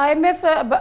IMF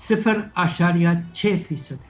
0.6%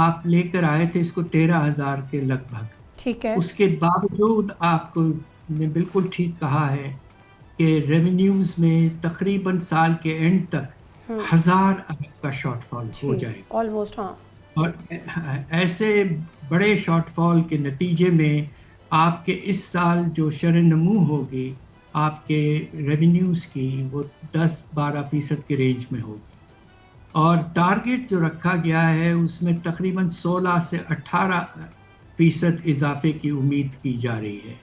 آپ لے کر آئے تھے اس کو 13,000 کے لگ بھگ. ٹھیک ہے. اس کے باوجود آپ کو نے بالکل ٹھیک کہا ہے کہ ریونیوز میں تقریباً سال کے اینڈ تک 1,000 ارب کا شارٹ فال ہو جائے گا. آلموسٹ. ہاں. اور ایسے بڑے شارٹ فال کے نتیجے میں آپ کے اس سال جو شرح نمو ہوگی آپ کے ریونیوز کی وہ 10-12% کے رینج میں ہوگی. اور ٹارگٹ جو رکھا گیا ہے اس میں تقریباً 16 سے 18% اضافے کی امید کی جا رہی ہے.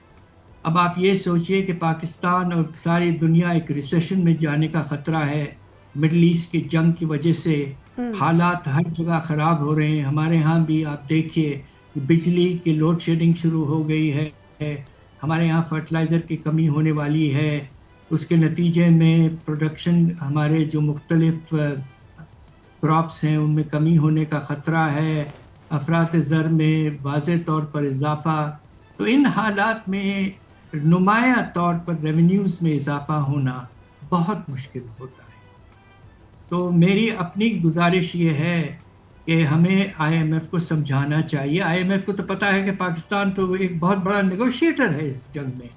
اب آپ یہ سوچئے کہ پاکستان اور ساری دنیا ایک ریسیشن میں جانے کا خطرہ ہے. مڈل ایسٹ کی جنگ کی وجہ سے حالات ہر جگہ خراب ہو رہے ہیں. ہمارے ہاں بھی آپ دیکھیے بجلی کی لوڈ شیڈنگ شروع ہو گئی ہے. ہمارے ہاں فرٹیلائزر کی کمی ہونے والی ہے. اس کے نتیجے میں پروڈکشن ہمارے جو مختلف کراپس ہیں ان میں کمی ہونے کا خطرہ ہے. افراط زر میں واضح طور پر اضافہ. تو ان حالات میں نمایاں طور پر ریونیوز میں اضافہ ہونا بہت مشکل ہوتا ہے. تو میری اپنی گزارش یہ ہے کہ ہمیں آئی ایم ایف کو سمجھانا چاہیے. آئی ایم ایف کو تو پتہ ہے کہ پاکستان تو ایک بہت بڑا نیگوشیٹر ہے اس جنگ میں.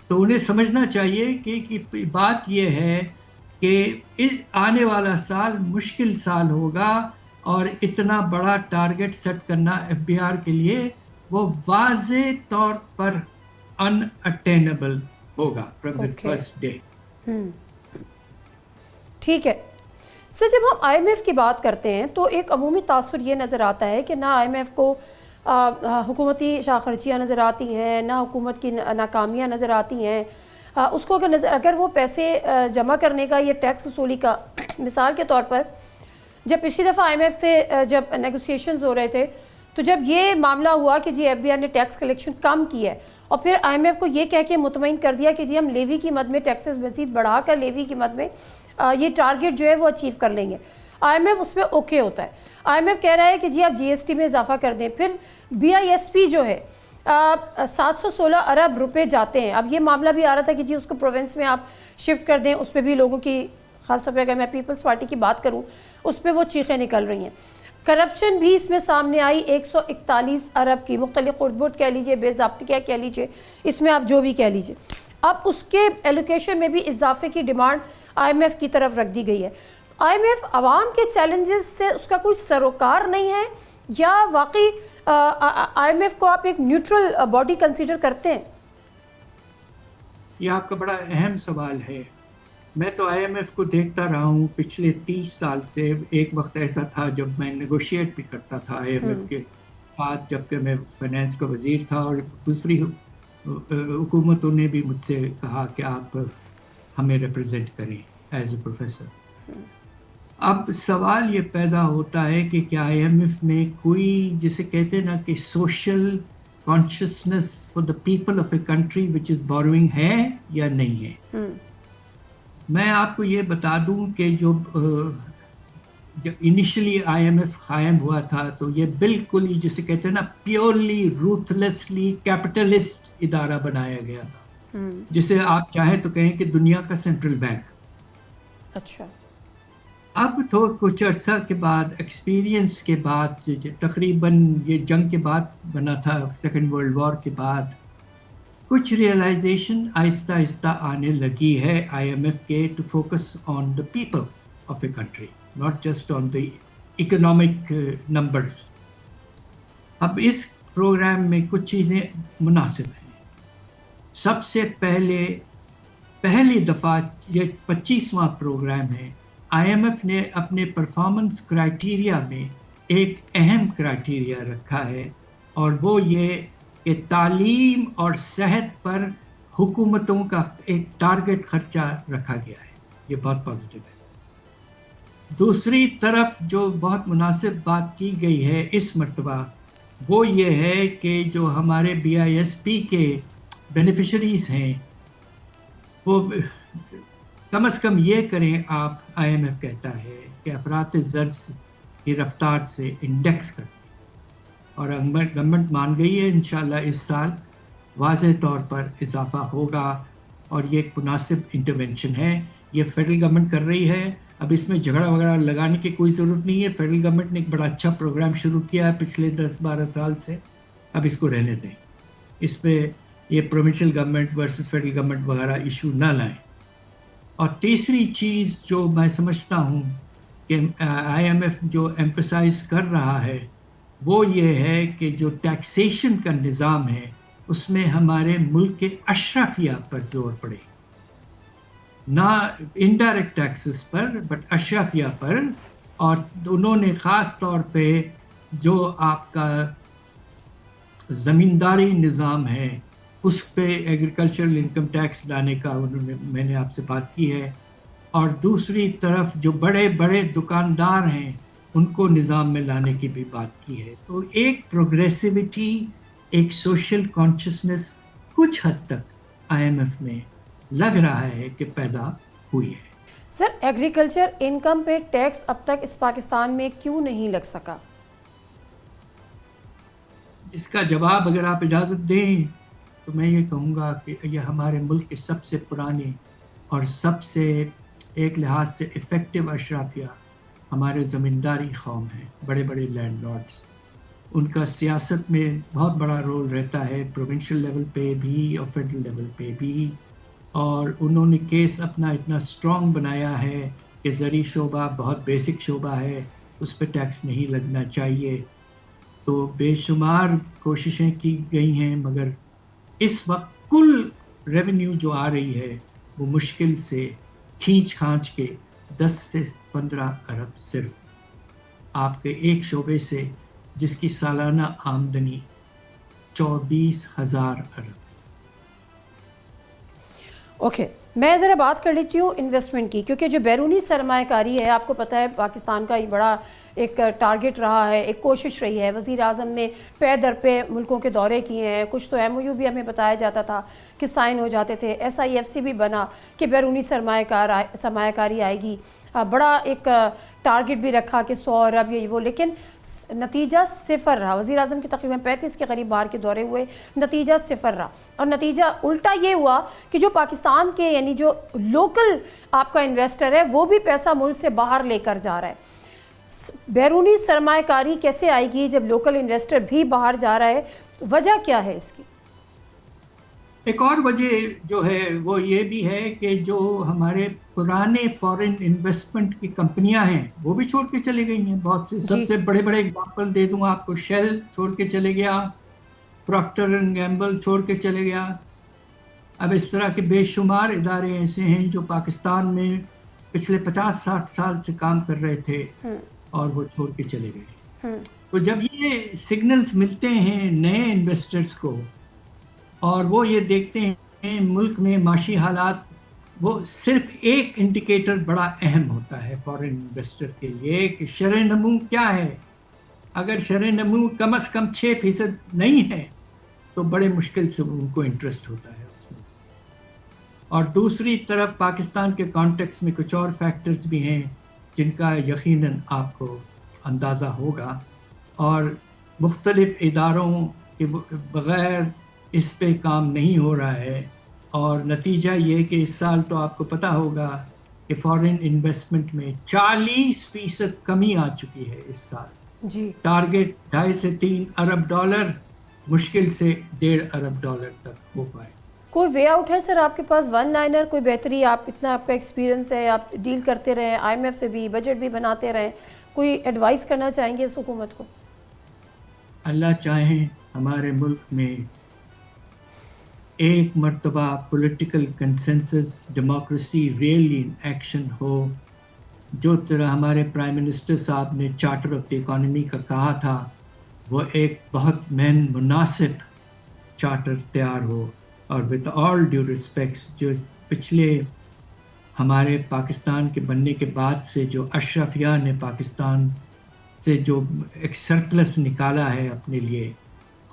تو انہیں سمجھنا چاہیے کہ بات یہ ہے کہ آنے والا سال مشکل سال ہوگا اور اتنا بڑا ٹارگٹ سیٹ کرنا ایف بی آر کے لیے وہ واضح طور پر ان اٹینیبل ہوگا فرام دی فرسٹ ڈے. ٹھیک ہے سر. جب ہم آئی ایم ایف کی بات کرتے ہیں تو ایک عمومی تاثر یہ نظر آتا ہے کہ نہ آئی ایم ایف کو حکومتی شاخرچیاں نظر آتی ہیں، نہ حکومت کی ناکامیاں نظر آتی ہیں. اس کو اگر وہ پیسے جمع کرنے کا یہ ٹیکس وصولی کا مثال کے طور پر جب پچھلی دفعہ آئی ایم ایف سے جب نیگوسیشنز ہو رہے تھے تو جب یہ معاملہ ہوا کہ جی ایف بی آر نے ٹیکس کلیکشن کم کی ہے اور پھر آئی ایم ایف کو یہ کہہ کے مطمئن کر دیا کہ جی ہم لیوی کی مد میں ٹیکسز مزید بڑھا کر لیوی کی مد میں یہ ٹارگٹ جو ہے وہ اچیو کر لیں گے. آئی ایم ایف اس میں اوکے ہوتا ہے. آئی ایم ایف کہہ رہا ہے کہ جی آپ جی ایس ٹی میں اضافہ کر دیں. پھر بی آئی ایس پی جو ہے 716 ارب روپے جاتے ہیں. اب یہ معاملہ بھی آ رہا تھا کہ جی اس کو پروونس میں آپ شفٹ کر دیں. اس پہ بھی لوگوں کی خاص طور پہ اگر میں پیپلز پارٹی کی بات کروں اس پہ وہ چیخیں نکل رہی ہیں. کرپشن بھی اس میں سامنے آئی 141 ارب کی. مختلف خردبرد کہہ لیجئے، بے ضابطگیاں کہہ لیجئے، اس میں آپ جو بھی کہہ لیجئے. اب اس کے ایلوکیشن میں بھی اضافے کی ڈیمانڈ آئی ایم ایف کی طرف رکھ دی گئی ہے. آئی ایم ایف عوام کے چیلنجز سے اس کا کوئی سروکار نہیں ہے یا واقعی آئی ایم ایف کو آپ ایک نیوٹرل باڈی کنسیڈر کرتے ہیں؟ یہ آپ کا بڑا اہم سوال ہے. میں تو آئی ایم ایف کو دیکھتا رہا ہوں پچھلے 30 سال سے. ایک وقت ایسا تھا جب میں نیگوشیٹ بھی کرتا تھا آئی ایم ایف کے ساتھ، جبکہ میں فائنینس کا وزیر تھا، اور دوسری حکومتوں نے بھی مجھ سے کہا کہ آپ ہمیں ریپرزینٹ کریں ایز اے پروفیسر. اب سوال یہ پیدا ہوتا ہے کہ کیا آئی ایم ایف میں کوئی جسے کہتے ہیں نا کہ social consciousness for the people of a country which is borrowing ہے یا نہیں ہے. میں آپ کو یہ بتا دوں کہ جب انیشلی آئی ایم ایف قائم ہوا تھا تو یہ بالکل ہی جسے کہتے ہیں نا پیورلی روتھلیسلی کیپٹلسٹ ادارہ بنایا گیا تھا، جسے آپ چاہیں تو کہیں کہ دنیا کا سینٹرل بینک. اچھا. اب تو کچھ عرصہ کے بعد، ایکسپیرینس کے بعد، تقریباً یہ جنگ کے بعد بنا تھا، سیکنڈ ورلڈ وار کے بعد، کچھ ریئلائزیشن آہستہ آہستہ آنے لگی ہے آئی ایم ایف کے to focus on the people of a country, not just on the economic numbers. اب اس پروگرام میں کچھ چیزیں مناسب ہیں. سب سے پہلی دفعہ یہ 25واں پروگرام ہے. آئی ایم ایف نے اپنے پرفارمنس کرائیٹیریا میں ایک اہم کرائیٹیریا رکھا ہے، اور وہ یہ کہ تعلیم اور صحت پر حکومتوں کا ایک ٹارگٹ خرچہ رکھا گیا ہے. یہ بہت پازیٹیو ہے. دوسری طرف جو بہت مناسب بات کی گئی ہے اس مرتبہ وہ یہ ہے کہ جو ہمارے بی آئی ایس پی کے بینیفیشریز ہیں وہ کم از کم یہ کریں. آپ آئی ایم ایف کہتا ہے کہ افراط زر کی رفتار سے انڈیکس کریں، اور گورنمنٹ مان گئی ہے انشاءاللہ اس سال واضح طور پر اضافہ ہوگا، اور یہ ایک مناسب انٹرونشن ہے. یہ فیڈرل گورنمنٹ کر رہی ہے. اب اس میں جھگڑا وغیرہ لگانے کی کوئی ضرورت نہیں ہے. فیڈرل گورنمنٹ نے ایک بڑا اچھا پروگرام شروع کیا ہے پچھلے 10-12 سال سے. اب اس کو رہنے دیں. اس پہ یہ provincial government versus federal government وغیرہ ایشو نہ لائیں. اور تیسری چیز جو میں سمجھتا ہوں کہ آئی ایم ایف جو ایمفسائز کر رہا ہے وہ یہ ہے کہ جو ٹیکسیشن کا نظام ہے اس میں ہمارے ملک کے اشرافیہ پر زور پڑے, نہ انڈائریکٹ ٹیکسز پر بٹ اشرافیہ پر. اور انہوں نے خاص طور پہ جو آپ کا زمینداری نظام ہے اس پہ ایگریکلچرل انکم ٹیکس لانے کا میں نے آپ سے بات کی ہے. اور دوسری طرف جو بڑے بڑے دکاندار ہیں ان کو نظام میں لانے کی بھی بات کی ہے. تو ایک پروگریسیوٹی, ایک سوشل کانشسنس کچھ حد تک آئی ایم ایف میں لگ رہا ہے کہ پیدا ہوئی ہے. سر, ایگریکلچر انکم پہ ٹیکس اب تک اس پاکستان میں کیوں نہیں لگ سکا؟ اس کا جواب اگر آپ اجازت دیں تو میں یہ کہوں گا کہ یہ ہمارے ملک کے سب سے پرانے اور سب سے ایک لحاظ سے افیکٹو اشرافیہ ہمارے زمینداری قوم ہیں, بڑے بڑے لینڈ لارڈز. ان کا سیاست میں بہت بڑا رول رہتا ہے, پروونشل لیول پہ بھی اور فیڈرل لیول پہ بھی. اور انہوں نے کیس اپنا اتنا اسٹرانگ بنایا ہے کہ زرعی شعبہ بہت بیسک شعبہ ہے, اس پہ ٹیکس نہیں لگنا چاہیے. تو بے شمار کوششیں کی گئی ہیں مگر اس وقت کل ریونیو جو آ رہی ہے وہ مشکل سے کھینچ کھانچ کے 10 سے 15 ارب صرف آپ کے ایک شعبے سے, جس کی سالانہ آمدنی 24,000 ارب. اوکے, میں ذرا بات کر لیتی ہوں انویسٹمنٹ کی, کیونکہ جو بیرونی سرمایہ کاری ہے آپ کو پتہ ہے پاکستان کا یہ بڑا ایک ٹارگٹ رہا ہے, ایک کوشش رہی ہے. وزیر اعظم نے پے در پہ ملکوں کے دورے کیے ہیں, کچھ تو ایم او یو بھی ہمیں بتایا جاتا تھا کہ سائن ہو جاتے تھے, ایس آئی ایف سی بھی بنا کہ بیرونی سرمایہ کاری آئے گی, بڑا ایک ٹارگٹ بھی رکھا کہ 100 ارب یہ وہ, لیکن نتیجہ صفر رہا. وزیر اعظم کے تقریباً 35 کے قریب باہر کے دورے ہوئے, نتیجہ صفر رہا. اور نتیجہ الٹا یہ ہوا کہ جو پاکستان کے یعنی جو لوکل آپ کا انویسٹر ہے وہ بھی پیسہ ملک سے باہر لے کر جا رہا ہے. بیرونی سرمایہ کاری کیسے آئے گی جب لوکل انویسٹر بھی باہر جا رہا ہے؟ وجہ کیا ہے اس کی؟ ایک اور وجہ جو ہے وہ یہ بھی ہے کہ جو ہمارے پرانے فورن انویسٹمنٹ کی کمپنیاں ہیں وہ بھی چھوڑ کے چلے گئی ہیں بہت سے. سب سے بڑے بڑے اگزامپل دے دوں آپ کو, شیل چھوڑ کے چلے گیا, پراکٹر اینڈ گیمبل چھوڑ کے چلے گیا. اب اس طرح کے بے شمار ادارے ایسے ہیں جو پاکستان میں پچھلے 50-60 سال سے کام کر رہے تھے اور وہ چھوڑ کے چلے گئے. تو جب یہ سگنلز ملتے ہیں نئے انویسٹرز کو اور وہ یہ دیکھتے ہیں ملک میں معاشی حالات, وہ صرف ایک انڈیکیٹر بڑا اہم ہوتا ہے فورن انویسٹر کے لیے کہ شرح نمو کیا ہے. اگر شرح نمو کم از کم 6% نہیں ہے تو بڑے مشکل سے ان کو انٹرسٹ ہوتا ہے اس میں. اور دوسری طرف پاکستان کے کانٹیکس میں کچھ اور فیکٹرز بھی ہیں جن کا یقیناً آپ کو اندازہ ہوگا, اور مختلف اداروں کے بغیر اس پہ کام نہیں ہو رہا ہے. اور نتیجہ یہ کہ اس سال تو آپ کو پتہ ہوگا کہ فورن انویسٹمنٹ میں 40% کمی آ چکی ہے اس سال. جی, ٹارگٹ 2.5 سے 3 ارب ڈالر مشکل سے 1.5 ارب ڈالر تک ہو پائے. کوئی وے آؤٹ ہے سر آپ کے پاس, ون لائنر, کوئی بہتری؟ آپ اتنا آپ کا ایکسپیرینس ہے, آپ ڈیل کرتے رہیں آئی ایم ایف سے بھی, بجٹ بھی بناتے رہیں, کوئی ایڈوائس کرنا چاہیں گے اس حکومت کو؟ اللہ چاہیں ہمارے ملک میں ایک مرتبہ political consensus, democracy really in action ہو. جو طرح ہمارے پرائم منسٹر صاحب نے چارٹر آف دی اکانومی کا کہا تھا, وہ ایک بہت مناسب چارٹر تیار ہو. اور ود آل ڈیو ریسپیکٹس, جو پچھلے ہمارے پاکستان کے بننے کے بعد سے جو اشرافیہ نے پاکستان سے جو ایک سرپلس نکالا ہے اپنے لیے,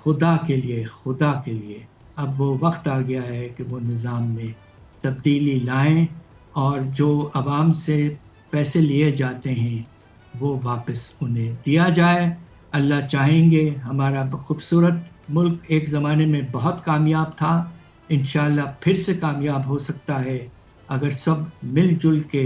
خدا کے لیے اب وہ وقت آ گیا ہے کہ وہ نظام میں تبدیلی لائیں اور جو عوام سے پیسے لیے جاتے ہیں وہ واپس انہیں دیا جائے. اللہ چاہیں گے ہمارا خوبصورت ملک ایک زمانے میں بہت کامیاب تھا, انشاءاللہ پھر سے کامیاب ہو سکتا ہے اگر سب مل جل کے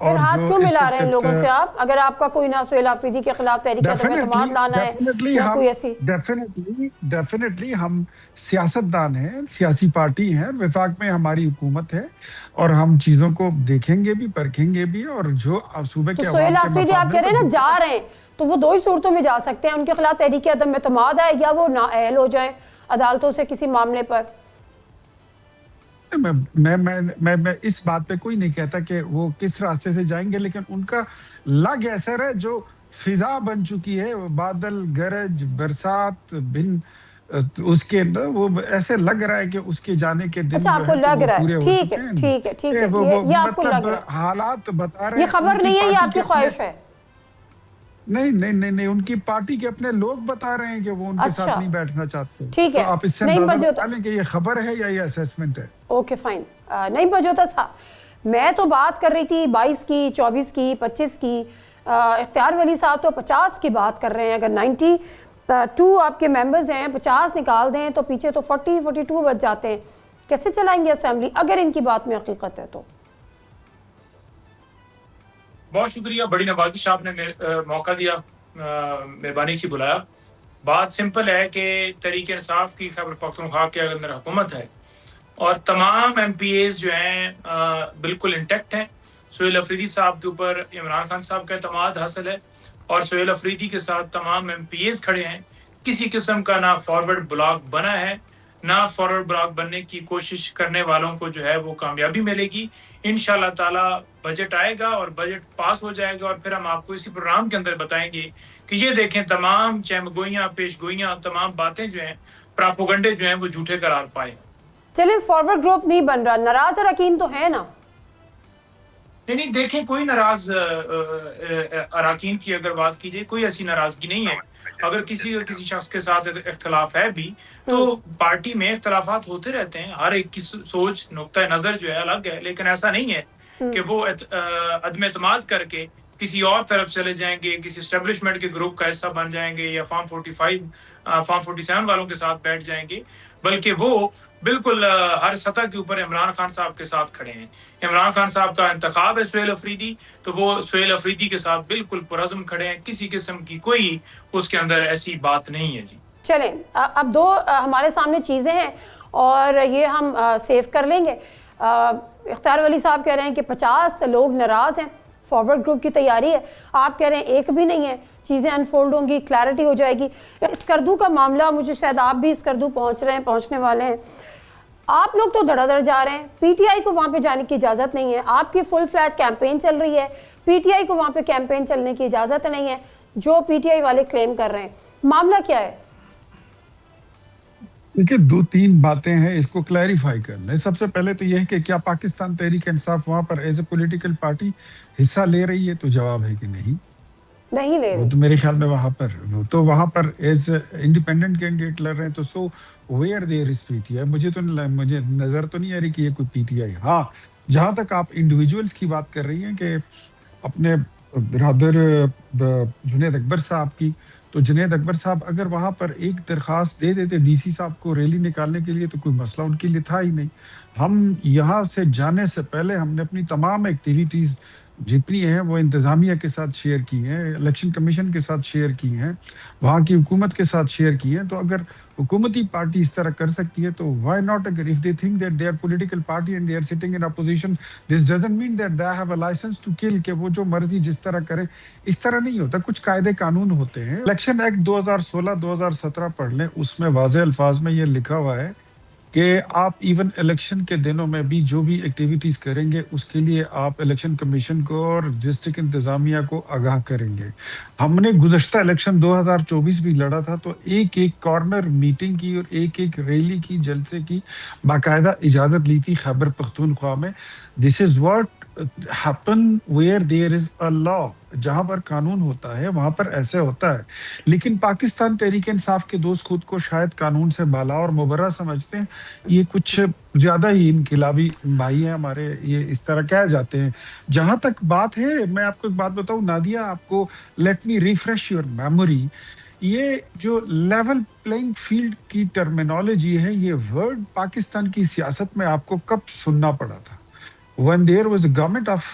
پھر اور ہاتھ جو کیوں اس ملا رہے ہیں ان وقت لوگوں سے آپ، اگر آپ کا کوئی نہ سہیل آفریدی کے خلاف تحریک عدم اعتماد لانا ہے یا کوئی ایسی؟ ڈیفینیٹلی ہم سیاستدان ہیں، سیاسی پارٹی ہیں، وفاق میں ہماری حکومت ہے اور ہم چیزوں کو دیکھیں گے بھی، پرکھیں گے بھی، اور جو صوبے تو کے سہیل عوام کے آفریدی مفاد آپ میں کہہ رہے ہیں نا جا رہے ہیں، تو وہ دو ہی صورتوں میں جا سکتے ہیں، ان کے خلاف تحریک عدم اعتماد ہے یا وہ نااہل ہو جائیں عدالتوں سے کسی معاملے پر۔ میں اس بات پہ کوئی نہیں کہتا کہ وہ کس راستے سے جائیں گے، لیکن ان کا لگ ایسا ہے جو فضا بن چکی ہے، بادل گرج برسات بن اس کے وہ ایسے لگ رہا ہے کہ اس کے جانے کے دن اچھا آپ جو کو ہے تو لگ وہ رہا ہے، پورے ہو ٹھیک ہے چکے ہیں۔ ٹھیک ہے ٹھیک ہے، وہ یہ آپ کو مطلب لگ رہا ہے، حالات بتا رہے یہ ہیں، خبر ان کی نہیں ہے، یہ پارٹی آپ کے کی اپنے خواہش ہے؟ نہیں، ان کی پارٹی کے اپنے لوگ بتا رہے ہیں کہ وہ ان کے ساتھ اچھا نہیں بیٹھنا چاہتے، ٹھیک تو ہے، آپ اس سے نہیں اندازہ بجوتا، لگا لیں کہ یہ خبر ہے یا یہ اسیسمنٹ ہے۔ اوکے فائن، نہیں بجوتا صاحب، میں تو بات کر رہی تھی 22 کی، 24 کی، 25 کی، اختیار ولی صاحب تو 50 کی بات کر رہے ہیں، اگر 92 آپ کے ممبرز ہیں، 50 نکال دیں تو پیچھے تو 42 بچ جاتے ہیں، کیسے چلائیں گے اسمبلی اگر ان کی بات میں حقیقت ہے تو؟ بہت شکریہ، بڑی نوازش آپ نے موقع دیا، مہربانی کی بلایا۔ بات سمپل ہے کہ تحریک انصاف کی خیبر پختونخوا کے اندر حکومت ہے اور تمام ایم پی ایز جو ہیں بالکل انٹیکٹ ہیں۔ سہیل آفریدی صاحب کے اوپر عمران خان صاحب کا اعتماد حاصل ہے اور سہیل آفریدی کے ساتھ تمام ایم پی ایز کھڑے ہیں، کسی قسم کا نہ فارورڈ بلاک بنا ہے، نہ فارورڈ بلاک بننے کی کوشش کرنے والوں کو جو ہے وہ کامیابی ملے گی۔ انشاءاللہ تعالی بجٹ آئے گا اور بجٹ پاس ہو جائے گا اور پھر ہم آپ کو اسی پروگرام کے اندر بتائیں گے کہ یہ دیکھیں تمام چہمگوئیاں، پیش گوئیاں، تمام باتیں جو ہیں، پراپوگنڈے جو ہیں وہ جھوٹے قرار پائے ہیں۔ چلیں فارورڈ گروپ نہیں بن رہا، ناراض اراکین تو ہے نا؟ نہیں دیکھیں، کوئی ناراض اراکین کی اگر بات کی جائے، کوئی ایسی ناراضگی نہیں ہے۔ اگر کسی شخص کے ساتھ اختلاف ہے بھی تو پارٹی میں اختلافات ہوتے رہتے ہیں، ہر ایک کی سوچ نقطہ نظر جو ہے الگ ہے، لیکن ایسا نہیں ہے کہ وہ عدم اعتماد کر کے کسی اور طرف چلے جائیں گے، کسی اسٹیبلشمنٹ کے گروپ کا حصہ بن جائیں گے یا فارم 47 والوں کے ساتھ بیٹھ جائیں گے، بلکہ وہ بالکل ہر سطح کے اوپر عمران خان صاحب کے ساتھ کھڑے ہیں۔ عمران خان صاحب کا انتخاب ہے سہیل آفریدی، تو وہ سہیل آفریدی کے ساتھ بالکل پرعزم کھڑے ہیں، کسی قسم کی کوئی اس کے اندر ایسی بات نہیں ہے۔ جی چلیں اب دو ہمارے سامنے چیزیں ہیں اور یہ ہم سیو کر لیں گے۔ اختیار ولی صاحب کہہ رہے ہیں کہ 50 لوگ ناراض ہیں، فارورڈ گروپ کی تیاری ہے، آپ کہہ رہے ہیں ایک بھی نہیں ہے، چیزیں انفولڈ ہوں گی، کلیئرٹی ہو جائے گی۔ اسکردو کا معاملہ، مجھے شاید آپ بھی اسکردو پہنچ رہے ہیں، پہنچنے والے ہیں، آپ لوگ تو دھڑا دھڑ جا رہے ہیں، پی ٹی آئی کو وہاں پہ جانے کی اجازت نہیں ہے، آپ کی فل فلیج کیمپین چل رہی ہے، پی ٹی آئی کو وہاں پہ کیمپین چلنے کی اجازت نہیں ہے، جو پی ٹی آئی والے کلیم کر رہے ہیں، معاملہ کیا ہے؟ دیکھیے 2-3 باتیں ہیں، اس کو کلیریفائی کرنا ہے۔ سب سے پہلے تو یہ ہے کہ کیا پاکستان تحریک انصاف وہاں پر ایز اے پولیٹیکل پارٹی حصہ لے رہی ہے، تو جواب ہے کہ نہیں لے وہ رہی۔ تو میرے خیال میں وہاں پر ایز انڈیپینڈنٹ کینڈیڈیٹ لڑ رہے ہیں، تو so where there is P T I, مجھے نظر تو نہیں آ رہی کہ یہ کوئی پی ٹی آئی۔ ہاں جہاں تک آپ انڈیویجولز کی بات کر رہی ہیں کہ اپنے برادر جنید اکبر صاحب کی، تو جنید اکبر صاحب اگر وہاں پر ایک درخواست دے دیتے ڈی سی صاحب کو ریلی نکالنے کے لیے، تو کوئی مسئلہ ان کے لیے تھا ہی نہیں۔ ہم یہاں سے جانے سے پہلے ہم نے اپنی تمام ایکٹیویٹیز جتنی ہیں وہ انتظامیہ کے ساتھ شیئر کی ہیں، الیکشن کمیشن کے ساتھ شیئر کی ہیں، وہاں کی حکومت کے ساتھ شیئر کی ہیں۔ تو اگر حکومتی پارٹی اس طرح کر سکتی ہے تو وائی ناٹ؟ اگر if they think that they are political party and they are sitting in opposition, this doesn't mean that they have a license to kill، کہ وہ جو مرضی جس طرح کریں، اس طرح نہیں ہوتا۔ کچھ قاعدے قانون ہوتے ہیں۔ الیکشن ایکٹ 2016-2017 پڑھ لیں، اس میں واضح الفاظ میں یہ لکھا ہوا ہے کہ آپ ایون الیکشن کے دنوں میں بھی جو بھی ایکٹیویٹیز کریں گے، اس کے لیے آپ الیکشن کمیشن کو اور ڈسٹرکٹ انتظامیہ کو آگاہ کریں گے۔ ہم نے گزشتہ الیکشن 2024 بھی لڑا تھا، تو ایک کارنر میٹنگ کی اور ایک ریلی کی، جلسے کی باقاعدہ اجازت لی تھی خیبر پختونخوا میں۔ This is what happen where there is a law، جہاں پر قانون ہوتا ہے وہاں پر ایسے ہوتا ہے۔ لیکن پاکستان تحریک انصاف کے دوست خود کو شاید قانون سے بالا اور مبرہ سمجھتے ہیں، یہ کچھ زیادہ ہی انقلابی بھائی ہیں ہمارے، یہ اس طرح کہہ جاتے ہیں۔ جہاں تک بات ہے، میں آپ کو ایک بات بتاؤں نادیہ، آپ کو let me refresh your memory, یہ جو لیول پلینگ فیلڈ کی ٹرمینالوجی ہے، یہ ورڈ پاکستان کی سیاست میں آپ کو کب سننا پڑا تھا؟ when there was a government of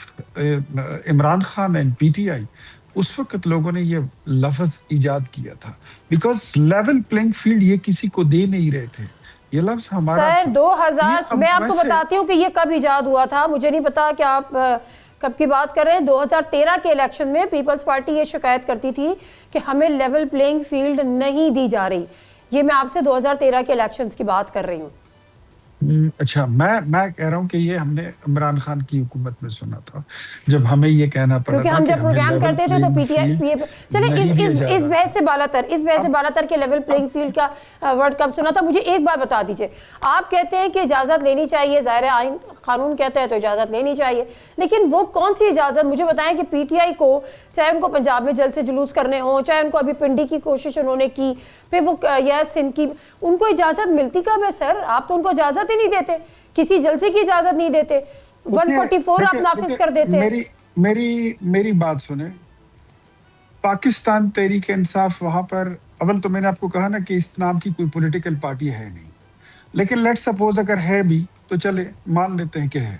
Imran Khan and PTI, اس وقت لوگوں نے یہ لفظ ایجاد کیا تھا بیکاز لیول پلینگ فیلڈ یہ کسی کو دے نہیں رہے تھے. یہ لفظ ہمارا سر 2000 میں آپ کو بتاتی ہوں کہ یہ کب ایجاد ہوا تھا, مجھے نہیں پتا کہ آپ کب کی بات کر رہے ہیں. 2013 کے الیکشن میں پیپلز پارٹی یہ شکایت کرتی تھی کہ ہمیں لیول پلینگ فیلڈ نہیں دی جا رہی. یہ میں آپ سے 2013 کے الیکشنز کی بات کر رہی ہوں. اچھا, میں کہہ رہا ہوں کہ یہ ہم نے عمران خان کی حکومت میں سنا تھا جب ہمیں یہ کہنا پڑا کیونکہ تھا ہم جب پروگرام کرتے تھے تو پی ٹی آئی چلے اس بحث سے بالا تر کے لیول پلینگ فیلڈ کا ورڈ کب سنا تھا. مجھے ایک بات بتا دیجئے, آپ کہتے ہیں کہ اجازت لینی چاہیے, ظاہر ہے آئین قانون کہتا ہے تو اجازت لینی چاہیے, لیکن وہ کون سی اجازت؟ مجھے بتائیں کہ پی ٹی آئی کو چاہے ان کو پنجاب میں جلسے جلوس کرنے ہوں, چاہے ان کو ابھی پنڈی کی کوشش انہوں نے کی, پھر وہ یا سندھ کی, ان کو اجازت ملتی کب ہے سر؟ آپ تو ان کو اجازت ہی نہیں دیتے, کسی جلسے کی اجازت نہیں دیتے, 144 آپ نافذ کر دیتے ہیں. میری بات سنیں, پاکستان تحریک انصاف وہاں پر, اول تو میں نے آپ کو کہا نا کہ اس نام کی کوئی پولیٹیکل پارٹی ہے نہیں, لیکن لیٹ سپوز اگر ہے بھی تو چلے مان لیتے ہیں کہ ہے.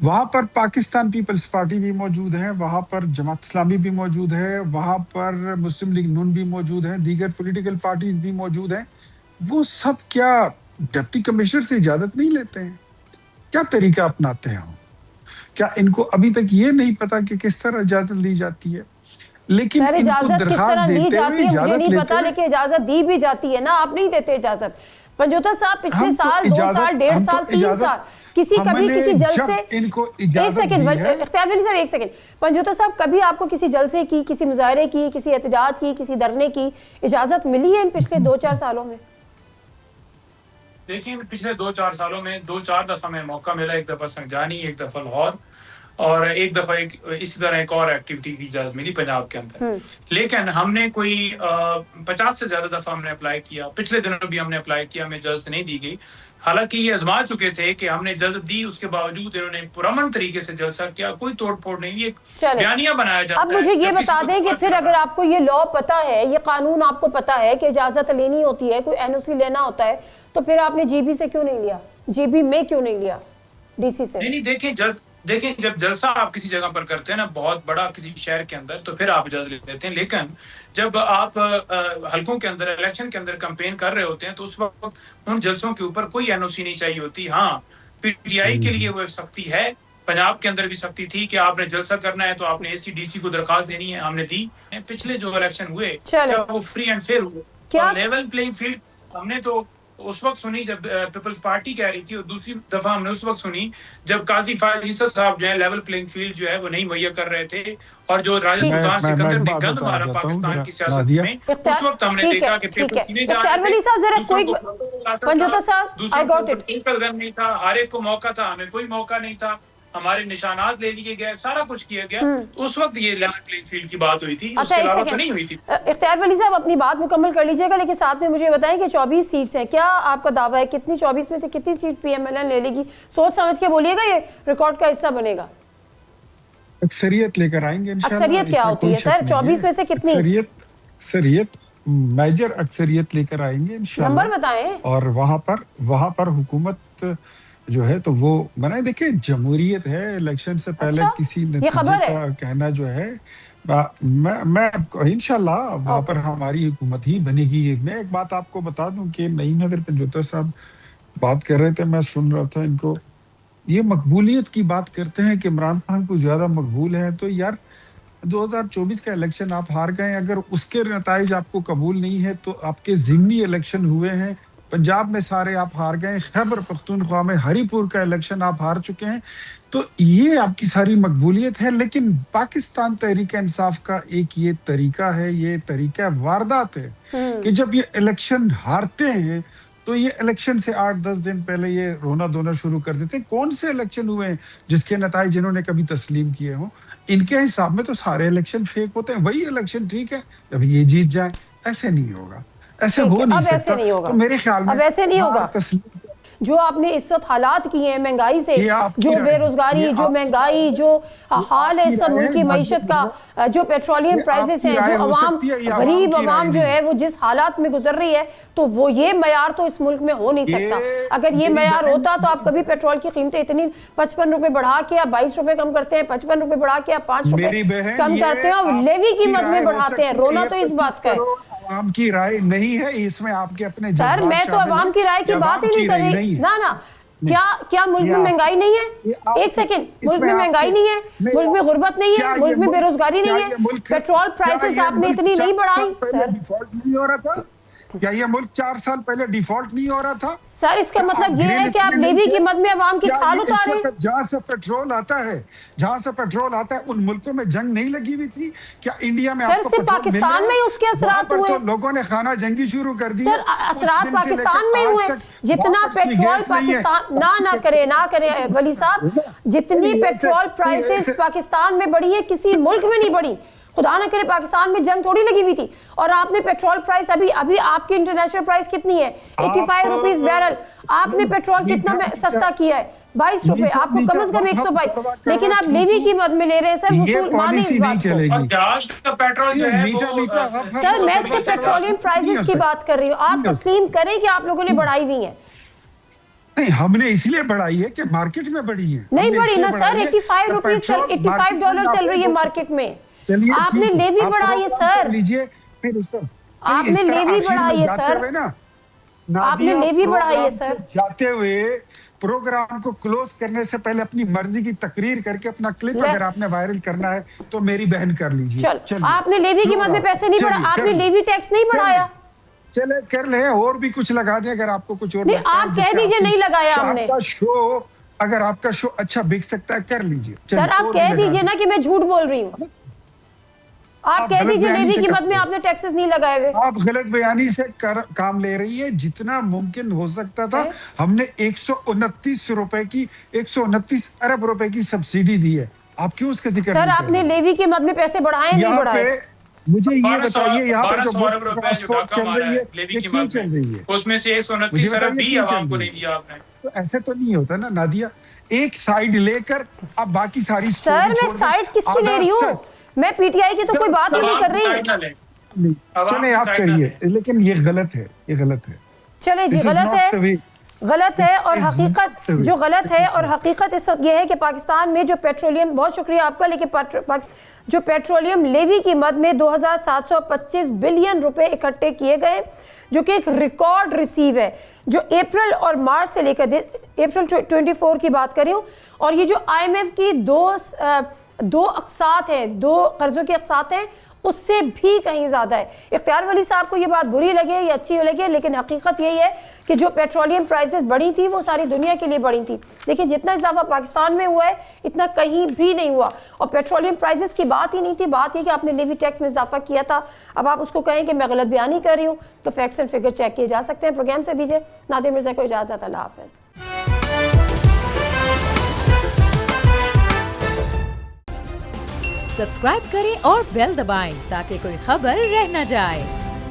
وہاں پر پاکستان پیپلز پارٹی بھی موجود ہے, وہاں پر جماعت اسلامی بھی موجود ہے, وہاں پر مسلم لیگ نون بھی موجود ہے, دیگر پولیٹیکل پارٹیز بھی موجود ہیں. وہ سب کیا ڈپٹی کمشنر سے اجازت نہیں لیتے ہیں؟ کیا طریقہ اپناتے ہیں؟ کیا ان کو ابھی تک یہ نہیں پتا کہ کس طرح اجازت لی جاتی ہے؟ لیکن ان کو درخواست دیتے ہوئے مجھے نہیں پتا, لیکن اجازت دی بھی جاتی ہے نا, آپ نہیں دیتے اجازت. پنجوتا صاحب پچھلے سال 2 سال 1.5 سال 3 سال کسی کبھی کسی جلسے, ایک سیکنڈ اختیار ملی صاحب, ایک سیکنڈ, پنجوتا صاحب کبھی آپ کو کسی جلسے کی, کسی مظاہرے کی, کسی احتجاج کی, کسی دھرنے کی اجازت ملی ہے ان پچھلے 2-4 سالوں میں؟ دیکھیں پچھلے 2-4 سالوں میں 2-4 دفعہ میں موقع ملا, ایک دفعہ سنجانی, ایک دفعہ لاہور, اور ایک دفعہ اسی طرح ایک اور ایکٹیویٹی کی اجازت ملی پنجاب کے اندر. لیکن ہم نے کوئی 50 سے زیادہ دفعہ ہم نے اپلائی کیا, پچھلے دنوں بھی ہم نے اپلائی کیا, ہمیں اجازت نہیں دی گئی. حالانکہ یہ آزما چکے تھے کہ ہم نے اجازت دی, اس کے باوجود انہوں نے پرامن طریقے سے جلسہ کیا, کوئی توڑ پھوڑ نہیں, یہ بیانیہ بنایا جاتا ہے. اب مجھے یہ بتا دیں کہ پھر اگر آپ کو یہ لا پتا ہے, یہ قانون آپ کو پتا ہے کہ اجازت لینی ہوتی ہے, کوئی این او سی لینا ہوتا ہے, تو پھر آپ نے جی بی سے کیوں نہیں لیا, جی بی میں کیوں نہیں لیا, ڈی سی سے؟ نہیں, دیکھیں جب جلسہ آپ کسی جگہ پر کرتے ہیں نا, بہت بڑا کسی شہر کے اندر, تو پھر آپ اجازت لیتے ہیں. لیکن جب آپ حلقوں کے اندر, الیکشن کے اندر کمپین کر رہے ہوتے ہیں, تو اس وقت ان جلسوں کے اوپر کوئی این او سی نہیں چاہیے ہوتی. ہاں, پی ٹی آئی کے لیے وہ ایک سختی ہے, پنجاب کے اندر بھی سختی تھی کہ آپ نے جلسہ کرنا ہے تو آپ نے اے سی ڈی سی کو درخواست دینی ہے, ہم نے دی. پچھلے جو الیکشن ہوئے وہ فری اینڈ فیئر ہوئے, اور لیول پلینگ فیلڈ ہم نے تو اس وقت سنی جب پیپلز پارٹی کہہ رہی تھی, اور دوسری دفعہ ہم نے اس وقت سنی جب قاضی فائز عیسیٰ صاحب جو ہے لیول پلینگ فیلڈ جو ہے وہ نہیں مہیا کر رہے تھے, اور جو راجہ سلطان سکندر نے گند مارا پاکستان کی سیاست میں, اس وقت ہم نے دیکھا کہ پیپر سینے جا رہے تھے, ہر ایک کو موقع تھا, ہمیں کوئی موقع نہیں تھا, ہمارے نشانات لے لیے گئے, سارا کچھ کیا گیا. اس وقت یہ لیول پلینگ فیلڈ کی بات ہوئی تھی, اس کے علاوہ تو نہیں ہوئی تھی. اختیار ولی صاحب اپنی بات مکمل کر لیجئے گا, لیکن ساتھ میں مجھے بتائیں کہ 24 سیٹس ہیں, کیا آپ کا دعویٰ ہے کتنی 24 میں سے کتنی seat P M L N لے لے گی؟ سوچ سمجھ کے بولیے گا, یہ ریکارڈ کا حصہ بنے گا. اکثریت لے کر آئیں گے انشاءاللہ. اکثریت کیا ہوتی ہے سر 24 میں سے کتنی؟ اکثریت میجر اکثریت لے کر آئیں گے انشاءاللہ. نمبر بتائیں. اور وہاں پر حکومت جو ہے تو وہ بنائے. دیکھیں جمہوریت ہے, الیکشن سے پہلے کسی نتیجے کا کہنا جو ہے, میں انشاءاللہ وہاں پر ہماری حکومت ہی بنے گی. میں ایک بات آپ کو بتا دوں کہ نعیم حیدر پنجوتا صاحب بات کر رہے تھے, میں سن رہا تھا ان کو, یہ مقبولیت کی بات کرتے ہیں کہ عمران خان کو زیادہ مقبول ہے. تو یار 2024 کا الیکشن آپ ہار گئے, اگر اس کے نتائج آپ کو قبول نہیں ہے تو آپ کے ضمنی الیکشن ہوئے ہیں, پنجاب میں سارے آپ ہار گئے, خیبر پختونخوا میں ہری پور کا الیکشن آپ ہار چکے ہیں, تو یہ آپ کی ساری مقبولیت ہے. لیکن پاکستان تحریک انصاف کا ایک یہ طریقہ ہے, یہ طریقہ واردات ہے کہ جب یہ الیکشن ہارتے ہیں تو یہ الیکشن سے 8-10 دن پہلے یہ رونا دھونا شروع کر دیتے ہیں. کون سے الیکشن ہوئے ہیں جس کے نتائج انہوں نے کبھی تسلیم کیے ہوں؟ ان کے حساب میں تو سارے الیکشن فیک ہوتے ہیں. وہی الیکشن ٹھیک ہے جب یہ جیت جائیں, ایسے نہیں ہوگا, ایسے ہو نہیں سکتا. تو میرے خیال میں اب ایسے نہیں ہوگا. جو آپ نے اس وقت حالات کیے ہیں مہنگائی سے, جو بے روزگاری, جو مہنگائی, جو حال ہے اس ملک کی معیشت کا, جو پیٹرولیم پرائسز ہیں, جو عوام غریب عوام جو ہے وہ جس حالات میں گزر رہی ہے, تو وہ یہ معیار تو اس ملک میں ہو نہیں سکتا. اگر یہ معیار ہوتا تو آپ کبھی پیٹرول کی قیمتیں اتنی 55 روپے بڑھا کے آپ 22 روپے کم کرتے ہیں, 55 روپے بڑھا کے آپ 5 روپے کم کرتے ہیں اور لیوی قیمت میں بڑھاتے ہیں. رونا تو اس بات کا ہے. عوام کی رائے نہیں ہے اس میں, آپ کے اپنے سر میں تو عوام کی رائے کی بات ہی نہیں کر رہی. نا کیا ملک میں مہنگائی نہیں ہے؟ ایک سیکنڈ, ملک میں مہنگائی نہیں ہے, ملک میں غربت نہیں ہے, ملک میں بے روزگاری نہیں ہے, پیٹرول پرائسز آپ نے اتنی نہیں بڑھائی. سر کیا یہ ملک 4 سال پہلے ڈیفالٹ نہیں ہو رہا تھا؟ سر اس کا مطلب یہ ہے کہ آپ لیوی کی مد میں عوام کی کھال اتارے. جہاں سے پیٹرول آتا ہے ان ملکوں میں جنگ نہیں لگی ہوئی تھی کیا؟ انڈیا میں سر صرف پاکستان میں ہی اس کے اثرات ہوئے, لوگوں نے خانہ جنگی شروع کر دی. سر اثرات پاکستان میں ہوئے. جتنا پیٹرول پاکستان نہ کرے ولی صاحب, جتنی پیٹرول پرائسز پاکستان میں بڑھی ہے کسی ملک میں نہیں بڑھی. خدا نہ کرے پاکستان میں جنگ تھوڑی لگی ہوئی تھی. اور آپ نے پیٹرول پرائس ابھی آپ کی انٹرنیشنل پرائس کتنی ہے؟ 85 روپیز بیرل. آپ نے پیٹرول کتنا سستا کیا ہے؟ 22 روپے. آپ کو کم از کم 122, لیکن آپ لیوی کی مد میں لے رہے ہیں. سر وصول مانے اس بات کو. سر میں صرف پیٹرولیم پرائسز کی بات کر رہی ہوں. آپ تسلیم کریں کہ آپ لوگوں نے بڑھائی ہوئی ہیں. نہیں, ہم نے اس لیے بڑھائی ہے کہ مارکیٹ میں بڑھی ہے. نہیں بڑھی نا سر, 85 روپیز, 85 ڈالر چل رہی ہے مارکیٹ میں. آپ نے لیوی بڑھائی ہے سر, آپ نے لیوی بڑھائی ہے سر, آپ نے لیوی بڑھائی ہے سر. جاتے ہوئے پروگرام کو کلوز کرنے سے پہلے اپنی مرضی کی تقریر کر کے اپنا کلپ اگر آپ نے وائرل کرنا ہے تو میری بہن کر لیجیے. آپ نے لیوی کی مد میں پیسے نہیں بڑھا, آپ نے لیوی ٹیکس نہیں بڑھایا. چلے کر لیں, اور بھی کچھ لگا دیں اگر آپ کو کچھ اور. نہیں آپ کہہ دیجئے نہیں لگایا ہم نے. اگر آپ کا شو اچھا بک سکتا ہے کر لیجیے. سر آپ کہہ دیجئے نا کہ میں جھوٹ بول رہی ہوں. آپ کہہ دیجئے لیوی کی مد میں آپ نے ٹیکسز نہیں لگائے ہوئے. آپ غلط بیانی سے کام لے رہی ہے. جتنا ممکن ہو سکتا تھا ہم نے 129 روپے کی 129 ارب روپے کی سبسیڈی دی ہے. آپ کیوں اس کا ذکر نہیں؟ سر آپ نے لیوی کی مد میں پیسے بڑھائے نہیں بڑھائے؟ مجھے یہ بتائیے یہاں پہ جو ٹرانسپورٹ چل رہی ہے یہ کیوں چل رہی ہے؟ اس میں سے 129 ارب بھی عوام کو نہیں دیا آپ نے. تو ایسے تو نہیں ہوتا نا نادیہ, ایک سائیڈ لے کر اب باقی ساری سر میں سائیڈ کس کی لے رہی ہوں؟ میں پی ٹی آئی کی تو کوئی بات نہیں کر رہی. چلیں آپ کہیے, لیکن یہ غلط ہے, یہ غلط ہے. چلیں جی غلط ہے اور حقیقت جو غلط ہے, اور حقیقت اس وقت یہ ہے کہ پاکستان میں جو پیٹرولیم, بہت شکریہ آپ کا, لیکن جو پیٹرولیم لیوی کی مد میں 2725 بلین روپے اکٹھے کیے گئے, جو کہ ایک ریکارڈ ریسیو ہے, جو اپریل اور مارچ سے لے کر اپریل 24 کی بات کر رہی ہوں. اور یہ جو آئی ایم ایف کی دو اقساط ہیں, 2 قرضوں کی اقساط ہیں, اس سے بھی کہیں زیادہ ہے. اختیار ولی صاحب کو یہ بات بری لگے یا اچھی لگے, لیکن حقیقت یہی ہے کہ جو پیٹرولیم پرائسز بڑھی تھی وہ ساری دنیا کے لیے بڑھی تھی, لیکن جتنا اضافہ پاکستان میں ہوا ہے اتنا کہیں بھی نہیں ہوا. اور پیٹرولیم پرائسز کی بات ہی نہیں تھی, بات یہ کہ آپ نے لیوی ٹیکس میں اضافہ کیا تھا. اب آپ اس کو کہیں کہ میں غلط بیانی کر رہی ہوں, تو فیکٹس اینڈ فگر چیک کیے جا سکتے ہیں. پروگرام سے دیجیے نادیہ مرزا کو اجازت. اللہ حافظ. سبسکرائب کریں اور بیل دبائیں تاکہ کوئی خبر رہ نہ جائے.